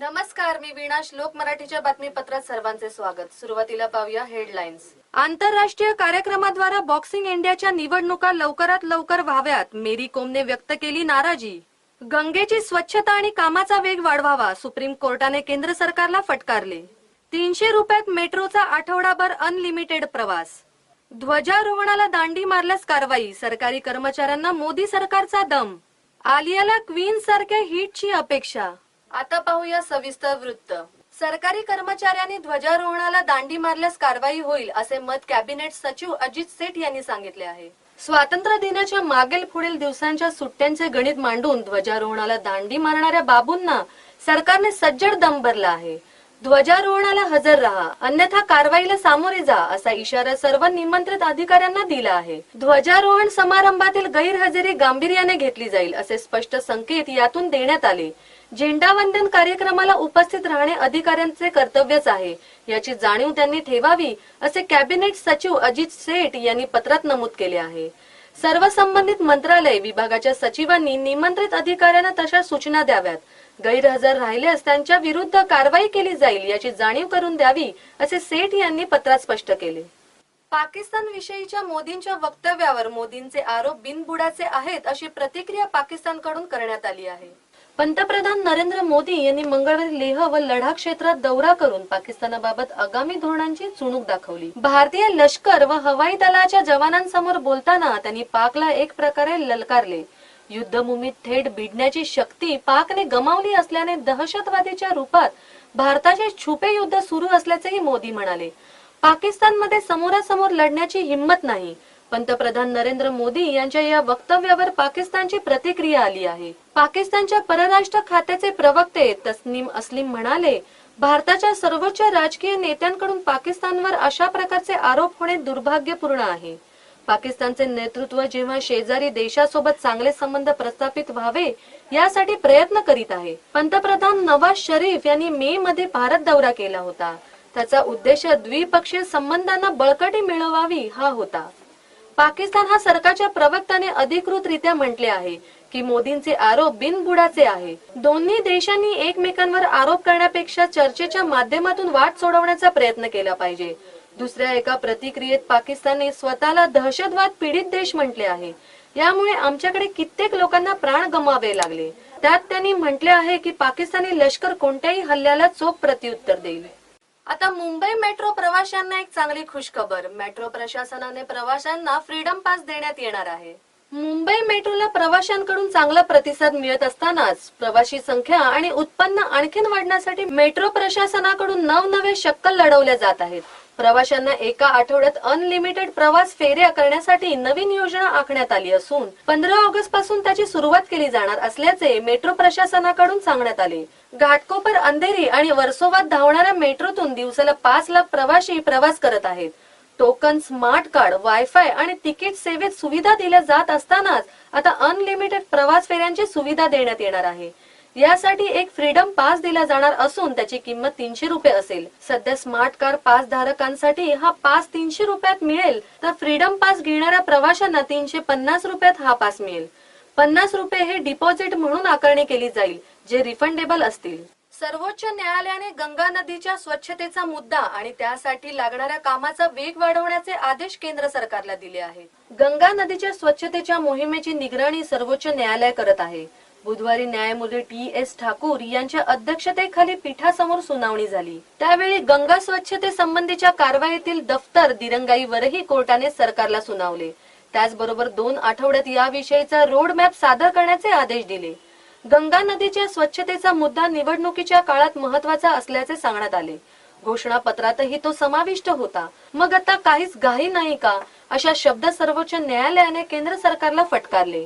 नमस्कार, मी वीणा. श्लोक मराठीच्या बातमीपत्रात सर्वांचे स्वागत. सुरुवातीला पाहूया हेडलाईन्स. आंतरराष्ट्रीय कार्यक्रमाद्वारे बॉक्सिंग इंडियाच्या निवडणुका लवकरात लवकर व्हाव्यात, मेरी कोमने व्यक्त केली नाराजी. गंगेची स्वच्छता आणि कामाचा वेग वाढवावा, सुप्रीम कोर्टाने केंद्र सरकारला फटकारले. 300 रुपयात मेट्रोचा आठवडाभर अनलिमिटेड प्रवास. ध्वजारोहणाला दांडी मारल्यास कारवाई, सरकारी कर्मचाऱ्यांना मोदी सरकारचा दम. आलियाला क्वीन सारख्या हिटची अपेक्षा. आता पाहूया सविस्तर वृत्त. सरकारी कर्मचाऱ्यांनी ध्वजारोहणाला दांडी मारल्यास कारवाई होईल, असे मत कॅबिनेट सचिव अजित सेठ यांनी सांगितले आहे. स्वातंत्र्य दिनाच्या मागील पुढील दिवसांच्या सुट्ट्यांचे गणित मांडून ध्वजारोहणाला दांडी मारणाऱ्या बाबूंना सरकारने सज्जड दम भरला आहे. ध्वजारोहणाला हजर राहा, अन्यथा कारवाईला सामोरे जा, असा इशारा सर्व निमंत्रित अधिकाऱ्यांना दिला आहे. ध्वजारोहण समारंभातील गैरहजेरी गांभीर्याने घेतली जाईल, असे स्पष्ट संकेत यातून देण्यात आले. झेंडावंदन कार्यक्रमाला उपस्थित राहणे अधिकाऱ्यांचे कर्तव्यच आहे, याची जाणीव त्यांनी ठेवावी, असे कॅबिनेट सचिव अजित सेठ यांनी पत्रात नमूद केले आहे. सर्व संबंधित मंत्रालय विभागाच्या सचिवांनी निमंत्रित अधिकाऱ्यांना तशा सूचना द्याव्यात. गैरहजर राहिल्यास त्यांच्या विरुद्ध कारवाई केली जाईल, याची जाणीव करून द्यावी, असे सेठ यांनी पत्रात स्पष्ट केले. पाकिस्तान विषयीच्या मोदींच्या वक्तव्यावर मोदींचे आरोप बिनबुडाचे आहेत, अशी प्रतिक्रिया पाकिस्तानकडून करण्यात आली आहे. पंतप्रधान नरेंद्र मोदी यांनी मंगळवारी लेह व लडाख क्षेत्रात दौरा करून पाकिस्तानाबाबत आगामी धोरणांची चुणूक दाखवली. भारतीय लष्कर व हवाई दलाच्या जवानांसमोर बोलताना त्यांनी पाकला एक प्रकारे ललकारले. युद्धभूमीत थेट भिडण्याची शक्ती पाकने गमावली असल्याने दहशतवादीच्या रूपात भारताचे छुपे युद्ध सुरू असल्याचेही मोदी म्हणाले. पाकिस्तानमध्ये समोरासमोर लढण्याची हिंमत नाही. पंतप्रधान नरेंद्र मोदी यांच्या या वक्तव्यावर पाकिस्तानची प्रतिक्रिया आली आहे. पाकिस्तानच्या परराष्ट्र खात्याचे प्रवक्ते तस्नीम अस्लीम म्हणाले, भारताच्या सर्वोच्च राजकीय नेत्यांकडून पाकिस्तानवर अशा प्रकारचे आरोप होणे दुर्भाग्यपूर्ण आहे. पाकिस्तानचे नेतृत्व जेव्हा शेजारी देशासोबत चांगले संबंध प्रस्थापित व्हावे यासाठी प्रयत्न करीत आहे. पंतप्रधान नवाज शरीफ यांनी मे मध्ये भारत दौरा केला होता. त्याचा उद्देश द्विपक्षीय संबंधांना बळकटी मिळवावी हा होता. पाकिस्तान हा सरकारच्या प्रवक्त्याने अधिकृतरित्या म्हटले आहे की मोदींचे आरोप बिनबुडाचे आहे. दोन्ही देशांनी एकमेकांवर आरोप करण्यापेक्षा चर्चेच्या माध्यमातून वाद सोडवण्याचा प्रयत्न केला पाहिजे. दुसऱ्या एका प्रतिक्रियेत पाकिस्तानने स्वतःला दहशतवाद पीडित देश म्हटले आहे. यामुळे आमच्याकडे कित्येक लोकांना प्राण गमवावे लागले. त्यात त्यांनी म्हटले आहे की पाकिस्तानी लष्कर कोणत्याही हल्ल्याला चोख प्रत्युत्तर देईल. आता मुंबई मेट्रो प्रवाशांना एक चांगली खुशखबर. मेट्रो प्रशासनाने प्रवाशांना फ्रीडम पास देण्यात येणार आहे. मुंबई मेट्रोला प्रवाशांकडून चांगला प्रतिसाद मिळत असतानाच प्रवाशी संख्या आणि उत्पन्न आणखीन वाढण्यासाठी मेट्रो प्रशासनाकडून नवनवे शक्कल लढवल्या जात आहेत. प्रवाशांना एका आठवड्यात अनलिमिटेड प्रवास फेऱ्या करण्यासाठी नवीन योजना आखण्यात आली असून 15 ऑगस्ट पासून त्याची सुरुवात केली जाणार असल्याचे मेट्रो प्रशासनाकडून सांगण्यात आले. घाटकोपर, अंधेरी आणि वर्सोवात धावणाऱ्या मेट्रोतून दिवसाला 5 लाख प्रवासी प्रवास करत आहेत. टोकन, स्मार्ट कार्ड, वायफाय आणि तिकीट सेवेत सुविधा दिल्या जात असतानाच आता अनलिमिटेड प्रवास फेऱ्यांची सुविधा देण्यात येणार आहे. यासाठी एक फ्रीडम पास दिला जाणार असून त्याची किंमत 300 रुपये असेल. सध्या स्मार्ट कार्ड पास धारकांसाठी हा पास 300 रुपयात मिळेल, तर फ्रीडम पास घेणाऱ्या प्रवाशांना 350 रुपयात हा पास मिळेल. 50 रुपये हे डिपॉझिट म्हणून आकारणी केली जाईल, जे रिफंडेबल असतील. सर्वोच्च न्यायालयाने गंगा नदीच्या स्वच्छतेचा मुद्दा आणि त्यासाठी लागणाऱ्या कामाचा वेग वाढवण्याचे आदेश केंद्र सरकारला दिले आहेत. गंगा नदीच्या स्वच्छतेच्या मोहिमेची निगराणी सर्वोच्च न्यायालय करत आहे. बुधवारी न्यायमूर्ती टी.एस. ठाकूर यांच्या अध्यक्षतेखाली पीठासमोर सुनावणी झाली. त्यावेळी गंगा स्वच्छते संबंधीच्या कारवाईतील दफ्तर दिरंगाईवरही कोर्टाने सरकारला सुनावले. त्याचबरोबर 2 आठवड्यात याविषयीचा रोड मॅप सादर करण्याचे आदेश दिले. गंगा नदीच्या स्वच्छतेचा मुद्दा निवडणुकीच्या काळात महत्वाचा असल्याचे सांगण्यात आले. घोषणापत्रातही तो समाविष्ट होता. मग आता काहीच घाई नाही का, अशा शब्द सर्वोच्च न्यायालयाने केंद्र सरकारला फटकारले.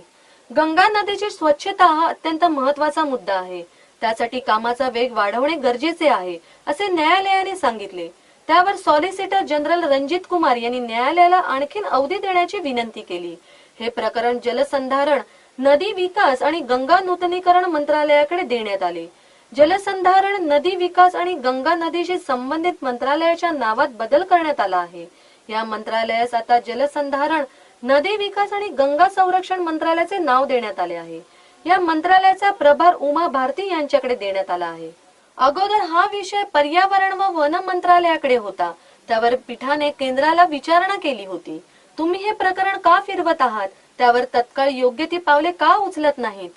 गंगा नदीची स्वच्छता हा अत्यंत महत्वाचा मुद्दा आहे. त्यासाठी कामाचा वेग वाढवणे गरजेचे आहे, असे न्यायालयाने सांगितले. त्यावर सॉलिसिटर जनरल रणजित कुमार यांनी न्यायालयाला आणखीन अवधी देण्याची विनंती केली. हे प्रकरण जलसंधारण, नदी विकास आणि गंगा नूतनीकरण मंत्रालयाकडे देण्यात आले. जलसंधारण, नदी विकास आणि गंगा नदीशी संबंधित मंत्रालयाच्या नावात बदल करण्यात आला आहे. या मंत्रालयास आता जलसंधारण, नदी विकास आणि गंगा संरक्षण मंत्रालयाचे नाव देण्यात आले आहे. या मंत्रालयाचा प्रभार उमा भारती यांच्याकडे देण्यात आला आहे. अगोदर हा विषय पर्यावरण व वन मंत्रालयाकडे होता. त्यावर पीठाने केंद्राला विचारणा केली होती. तुम्ही हे प्रकरण का फिरवत आहात? त्यावर तत्काळ योग्य ती पावले का उचलत नाहीत?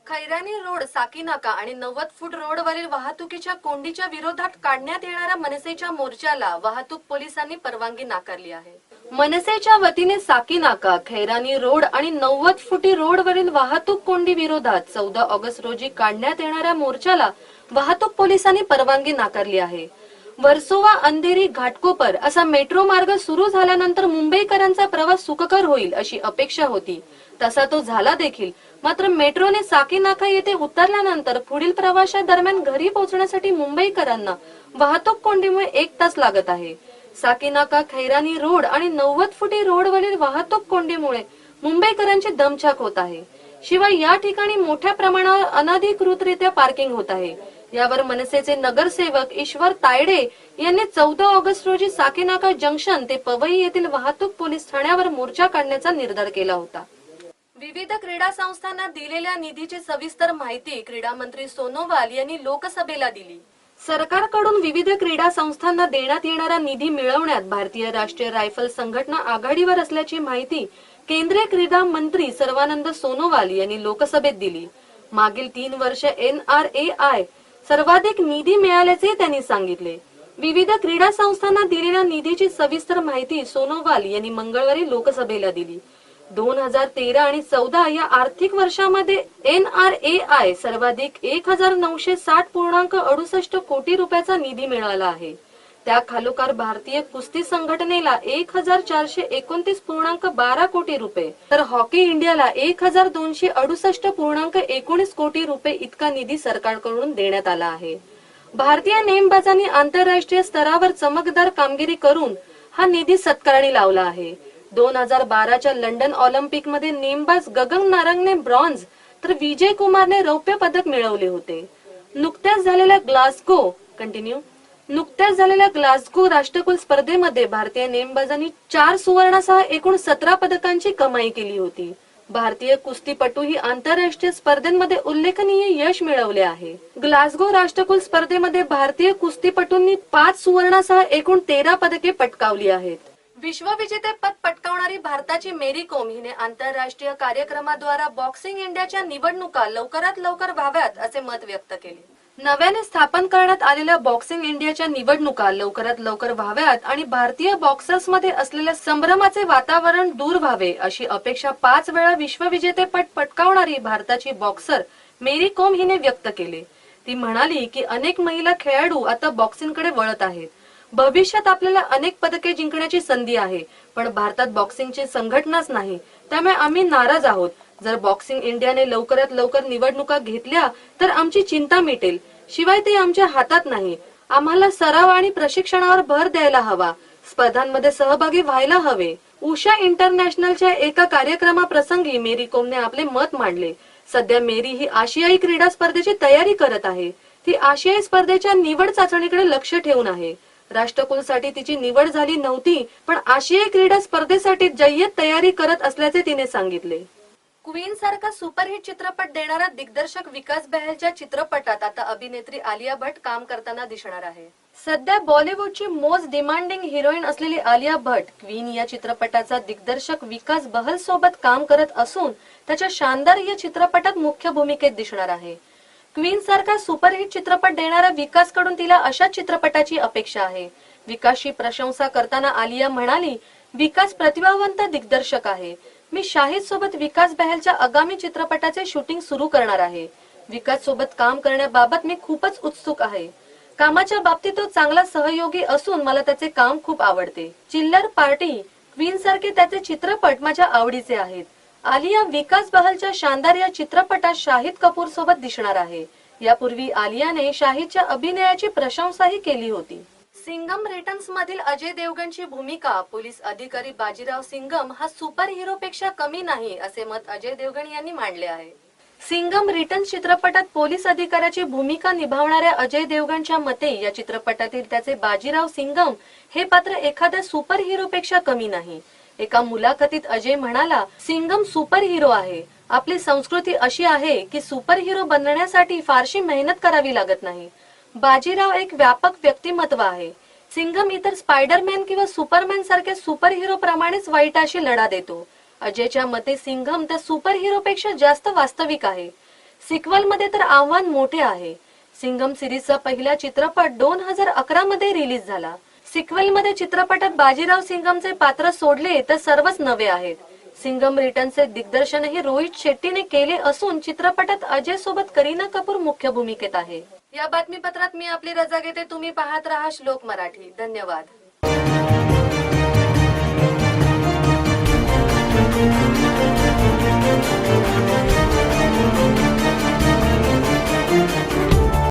खैरानी रोड, साकीनाका आणि 90 फूट रोडवरील वाहतुकीच्या कोंडीच्या विरोधात काढण्यात येणाऱ्या मनसेच्या मोर्चाला वाहतूक पोलिसांनी परवानगी नाकारली आहे. मनसेच्या वतीने साकीनाका, खैरानी रोड आणि 90 फुटी रोडवरील वाहतूक कोंडी विरोधात 14 ऑगस्ट रोजी काढण्यात येणाऱ्या मोर्चाला वाहतूक पोलिसांनी परवानगी नाकारली आहे. वर्सोवा, अंधेरी, घाटकोपर असा मेट्रो मार्ग सुरू झाल्यानंतर मुंबईकरांचा प्रवास सुखकर होईल अशी अपेक्षा होती. तसा तो झाला देखील. मात्र मेट्रोने साकीनाका येथे उतरल्यानंतर पुढील प्रवासादरम्यान घरी पोहोचण्यासाठी मुंबईकरांना वाहतूक कोंडीमुळे 1 तास लागत आहे. साकीनाका, खैरानी रोड आणि 90 फुटी रोडवरील वाहतूक कोंडीमुळे मुंबईकरांची दमछाक होत आहे. शिवाय या ठिकाणी मोठ्या प्रमाणावर अनधिकृतरित्या पार्किंग होत आहे. यावर मनसेचे नगरसेवक ईश्वर तायडे यांनी 14 ऑगस्ट रोजी साकीनाका जंक्शन ते पवई येथील वाहतूक पोलीस ठाण्यावर मोर्चा काढण्याचा निर्धार केला होता. विविध क्रीडा संस्थांना दिलेल्या निधीची सविस्तर माहिती क्रीडा मंत्री सोनोवाल यांनी लोकसभेला दिली. सरकारकडून विविध क्रीडा संस्थांना देण्यात येणारा निधी मिळवण्यात भारतीय राष्ट्रीय रायफल संघटना आघाडीवर असल्याची माहिती केंद्रीय क्रीडा मंत्री सर्वानंद सोनोवाल यांनी लोकसभेत दिली. मागील 3 वर्ष NRAI सर्वाधिक निधी मिळाल्याचे त्यांनी सांगितले. विविध क्रीडा संस्थांना दिलेल्या निधीची सविस्तर माहिती सोनोवाल यांनी मंगळवारी लोकसभेला दिली. 2013 आणि 14 या आर्थिक वर्षामध्ये NRAI सर्वाधिक 1960.68 कोटी रुपयाचा निधी मिळाला आहे. त्या खालोखाल भारतीय कुस्ती संघटनेला 1429.12 कोटी रुपये तर हॉकी इंडियाला 1268.19 कोटी रुपये इतका निधी सरकारकडून देण्यात आला आहे. भारतीय नेमबाजांनी आंतरराष्ट्रीय स्तरावर चमकदार कामगिरी करून हा निधी सत्कारणी लावला आहे. 2012च्या लंडन ऑलिम्पिक मध्ये नेमबाज गगन नारंगने ब्रॉन्झ तर विजय कुमारने रौप्य पदक मिळवले होते. नुकत्याच झालेल्या ग्लासगो राष्ट्रकुल स्पर्धेमध्ये भारतीय नेमबाजांनी 4 सुवर्णासह एकूण 17 पदकांची कमाई केली होती. भारतीय कुस्तीपटूही आंतरराष्ट्रीय स्पर्धेमध्ये उल्लेखनीय यश मिळवले आहे. ग्लासगो राष्ट्रकुल स्पर्धेमध्ये भारतीय कुस्तीपटूंनी 5 सुवर्णासह एकूण 13 पदके पटकावली आहेत. विश्वविजेतेपद पटकावणारी भारताची मेरी कोम हिने आंतरराष्ट्रीय कार्यक्रमाद्वारे बॉक्सिंग इंडियाच्या निवडणुका लवकरात लवकर व्हाव्यात असे मत व्यक्त केले. नव्याने स्थापन करण्यात आलेल्या बॉक्सिंग इंडियाच्या निवडणुका लवकरात लवकर व्हाव्यात आणि भारतीय बॉक्सर्समध्ये असलेल्या संभ्रमाचे वातावरण दूर व्हावे अशी अपेक्षा 5 वेळा विश्वविजेतेपद पटकावणारी भारताची बॉक्सर मेरी कोम हिने व्यक्त केले. ती म्हणाली की अनेक महिला खेळाडू आता बॉक्सिंगकडे वळत आहेत. भविष्यात आपल्याला अनेक पदके जिंकण्याची संधी आहे, पण भारतात बॉक्सिंगची संघटनाच नाही. त्यामुळे आम्ही नाराज आहोत. जर बॉक्सिंग इंडियाने लवकरात लवकर निवडणुका घेतल्या तर आमची चिंता मिटेल. शिवाय ते आमच्या हातात नाही. आम्हाला सराव आणि प्रशिक्षणावर भर द्यायला हवा. स्पर्धांमध्ये सहभागी व्हायला हवे. उषा इंटरनॅशनलच्या एका कार्यक्रमाप्रसंगी मेरी कोमने आपले मत मांडले. सध्या मेरी ही आशियाई क्रीडा स्पर्धेची तयारी करत आहे. ती आशियाई स्पर्धेच्या निवड चाचणीकडे लक्ष ठेवून आहे. राष्ट्रकुलसाठी तिची निवड झाली नव्हती, पण आशियाई क्रीडा स्पर्धेसाठी जय्यत तयारी करत असल्याचे तिने सांगितले. क्वीन सारखा सुपरहिट चित्रपट देणारा दिग्दर्शक विकास बहलच्या चित्रपटात आता अभिनेत्री आलिया भट्ट काम करताना दिसणार आहे. सध्या बॉलिवूडची मोस्ट डिमांडिंग हिरोईन असलेली आलिया भट्ट क्वीन या चित्रपटाचा दिग्दर्शक विकास बहल सोबत काम करत असून त्याच्या शानदार या चित्रपटात मुख्य भूमिकेत दिसणार आहे. क्वीन सारखा सुपरहिट चित्रपट देणाऱ्या विकास कडून तिला अशा चित्रपटाची अपेक्षा आहे. विकासची प्रशंसा करताना आलिया म्हणाली, विकास प्रतिभावंत दिग्दर्शक आहे. मी शाहिद सोबत विकास बहलच्या आगामी चित्रपटाचे शूटिंग सुरू करणार आहे. विकास सोबत काम करण्याबाबत मी खूपच उत्सुक आहे. कामाच्या बाबतीत तो चांगला सहयोगी असून मला त्याचे काम खूप आवडते. चिल्लर पार्टी, क्वीन सारखे त्याचे चित्रपट माझ्या आवडीचे आहेत. आलिया विकास बहलच्या शानदार या चित्रपटात शाहिद कपूर सोबत दिसणार आहे. यापूर्वी आलियाने शाहिदच्या अभिनयाची प्रशंसाही केली होती. सिंघम रिटर्न्स मधील अजय देवगणची भूमिका पोलीस अधिकारी बाजीराव सिंघम हा सुपर हिरो पेक्षा कमी नाही असे मत अजय देवगण यांनी मांडले आहे. सिंघम रिटर्न्स चित्रपटात पोलीस अधिकाऱ्याची भूमिका निभावणाऱ्या अजय देवगणच्या मते या चित्रपटातील त्याचे बाजीराव सिंघम हे पात्र एखाद्या सुपर हिरो पेक्षा कमी नाही. एका मुलाखतीत अजय म्हणाला, सिंघम सुपर हिरो आहे. आपली संस्कृती अशी आहे की सुपर हिरो बनण्यासाठी फारशी मेहनत करावी लागत नाही. बाजीराव एक व्यापक व्यक्तिमत्व आहे. सिंघम इतर स्पायडरमॅन किंवा सुपरमॅन सारख्या सुपर हिरो प्रमाणेच वाईटाशी लढा देतो. अजयच्या मते सिंघम त्या सुपर हिरो पेक्षा जास्त वास्तविक आहे. सिक्वल मध्ये तर आव्हान मोठे आहे. सिंघम सिरीजचा पहिला चित्रपट 2011 मध्ये रिलीज झाला. सिक्वल मध्ये चित्रपटात बाजीराव सिंघमचे पात्र सोडले तर सर्वच नवे आहेत. सिंघम रिटर्नचे दिग्दर्शनही रोहित शेट्टीने केले असून चित्रपटात अजय सोबत करीना कपूर मुख्य भूमिकेत आहे. या बातमीपत्रात मी आपली रजा घेते. तुम्ही पाहत रहा श्लोक मराठी. धन्यवाद.